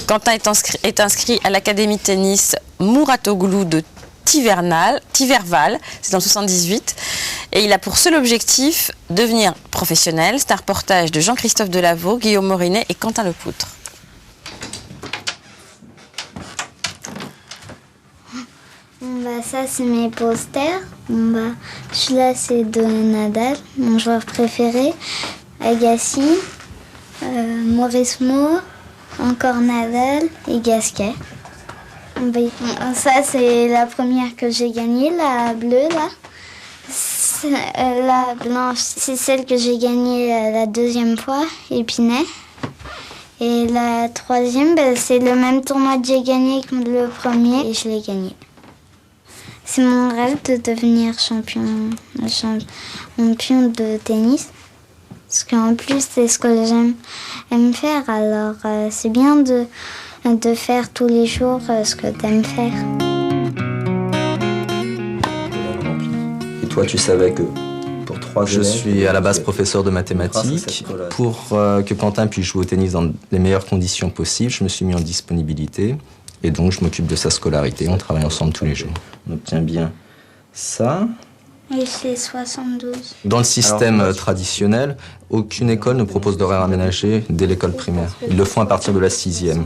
Quentin est inscrit à l'académie de tennis Mouratoglou de Tiverval, c'est dans le 78, et il a pour seul objectif devenir professionnel. C'est un reportage de Jean-Christophe Delaveau, Guillaume Morinet et Quentin Lepoutre. Ça, c'est mes posters. Celui-là, c'est de Nadal, mon joueur préféré. Agassi, Maurice Moore, encore Nadal et Gasquet. Ça, c'est la première que j'ai gagnée, la bleue, là. La blanche, c'est celle que j'ai gagnée la deuxième fois, Épinay. Et la troisième, c'est le même tournoi que j'ai gagné que le premier et je l'ai gagné. C'est mon rêve de devenir champion de tennis. Parce qu'en plus, c'est ce que j'aime faire. Alors, c'est bien de faire tous les jours ce que tu aimes faire. Et toi, tu savais que pour 3 élèves... Je suis à la base professeur de mathématiques. Pour que Quentin puisse jouer au tennis dans les meilleures conditions possibles, je me suis mis en disponibilité. Et donc, je m'occupe de sa scolarité. On travaille ensemble tous les jours. On obtient bien ça. Et c'est 72. Dans le système traditionnel, aucune école ne propose d'horaire aménagé dès l'école primaire. Ils le font à partir de la 6e.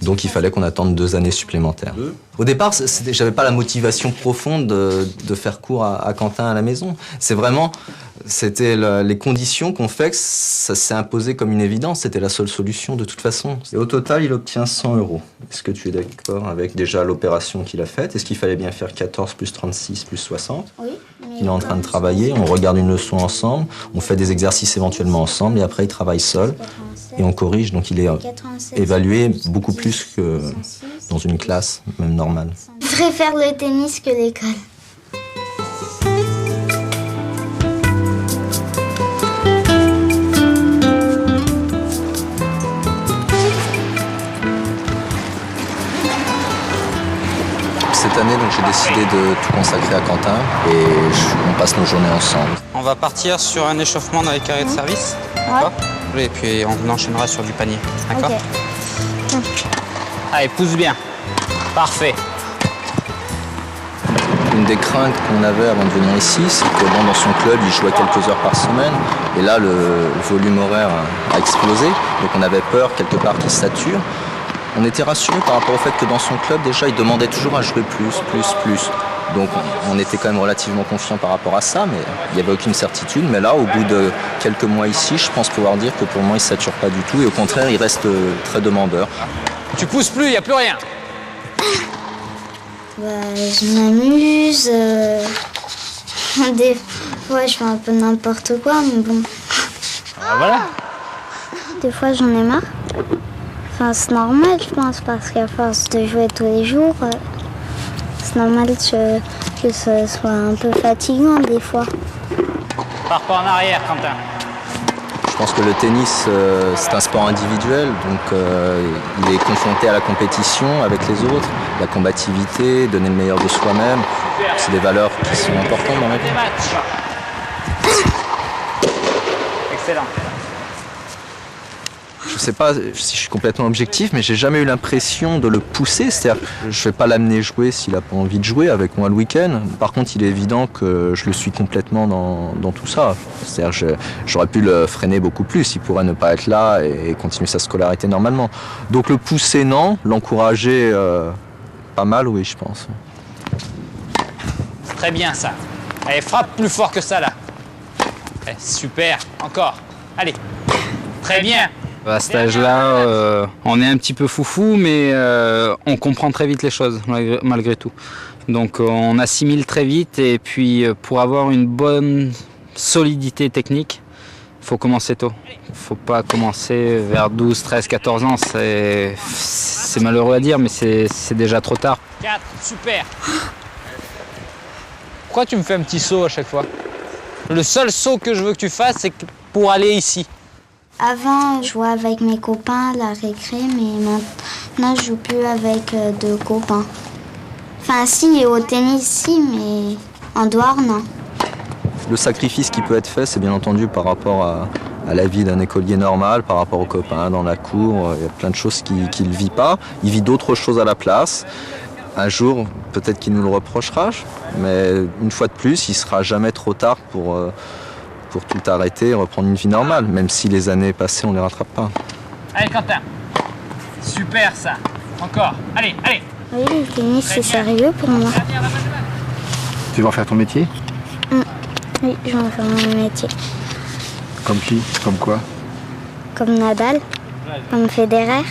Donc, il fallait qu'on attende 2 années supplémentaires. Au départ, j'avais pas la motivation profonde de faire cours à Quentin à la maison. C'était les conditions qu'on fait que ça s'est imposé comme une évidence. C'était la seule solution de toute façon. Et au total, il obtient 100 €. Est-ce que tu es d'accord avec déjà l'opération qu'il a faite? Est-ce qu'il fallait bien faire 14 plus 36 plus 60? Oui. Il est en train de travailler, on regarde une leçon ensemble, on fait des exercices éventuellement ensemble et après il travaille seul et on corrige. Donc il est évalué beaucoup plus que dans une classe, même normale. Je préfère le tennis que l'école. Cette année, donc, j'ai décidé de tout consacrer à Quentin et on passe nos journées ensemble. On va partir sur un échauffement dans les carrés de service, d'accord? Et puis on enchaînera sur du panier, d'accord? Okay. Allez, pousse bien. Parfait. Une des craintes qu'on avait avant de venir ici, c'est que dans son club, il jouait quelques heures par semaine. Et là, le volume horaire a explosé. Donc on avait peur quelque part qu'il sature. On était rassurés par rapport au fait que dans son club, déjà, il demandait toujours à jouer plus. Donc on était quand même relativement confiants par rapport à ça, mais il n'y avait aucune certitude. Mais là, au bout de quelques mois ici, je pense pouvoir dire que pour moi, il ne sature pas du tout. Et au contraire, il reste très demandeur. Tu pousses plus, il n'y a plus rien. Je m'amuse. Des fois, je fais un peu n'importe quoi, mais bon. Ah, voilà. Des fois, j'en ai marre. Enfin, c'est normal, je pense, parce qu'à force de jouer tous les jours, c'est normal que ce soit un peu fatigant des fois. Pars pas en arrière, Quentin. Je pense que le tennis, c'est un sport individuel, donc il est confronté à la compétition avec les autres, la combativité, donner le meilleur de soi-même. C'est des valeurs qui sont importantes dans la vie. Excellent. Je ne sais pas si je suis complètement objectif, mais j'ai jamais eu l'impression de le pousser. C'est-à-dire que je ne vais pas l'amener jouer s'il n'a pas envie de jouer avec moi le week-end. Par contre, il est évident que je le suis complètement dans tout ça. C'est-à-dire que j'aurais pu le freiner beaucoup plus. Il pourrait ne pas être là et continuer sa scolarité normalement. Donc le pousser, non. L'encourager, pas mal, oui, je pense. Très bien, ça. Allez, frappe plus fort que ça, là. Allez, super. Encore. Allez. Très bien. À cet âge-là, on est un petit peu foufou, mais on comprend très vite les choses, malgré tout. Donc on assimile très vite, et puis pour avoir une bonne solidité technique, il faut commencer tôt. Il ne faut pas commencer vers 12, 13, 14 ans. C'est malheureux à dire, mais c'est déjà trop tard. 4, super. Pourquoi tu me fais un petit saut à chaque fois? Le seul saut que je veux que tu fasses, c'est pour aller ici. Avant, je jouais avec mes copains à la récré, mais maintenant, je joue plus avec de copains. Enfin, si, au tennis, si, mais en dehors, non. Le sacrifice qui peut être fait, c'est bien entendu par rapport à la vie d'un écolier normal par rapport aux copains dans la cour. Il y a plein de choses qu'il ne vit pas. Il vit d'autres choses à la place. Un jour, peut-être qu'il nous le reprochera, mais une fois de plus, il ne sera jamais trop tard pour tout arrêter et reprendre une vie normale, même si les années passées, on ne les rattrape pas. Allez, Quentin. Super, ça. Encore. Allez, allez. Oui, le tennis, c'est sérieux pour moi. Tu vas en faire ton métier? Oui, je vais en faire mon métier. Comme qui? Comme quoi? Comme Nadal, comme Federer.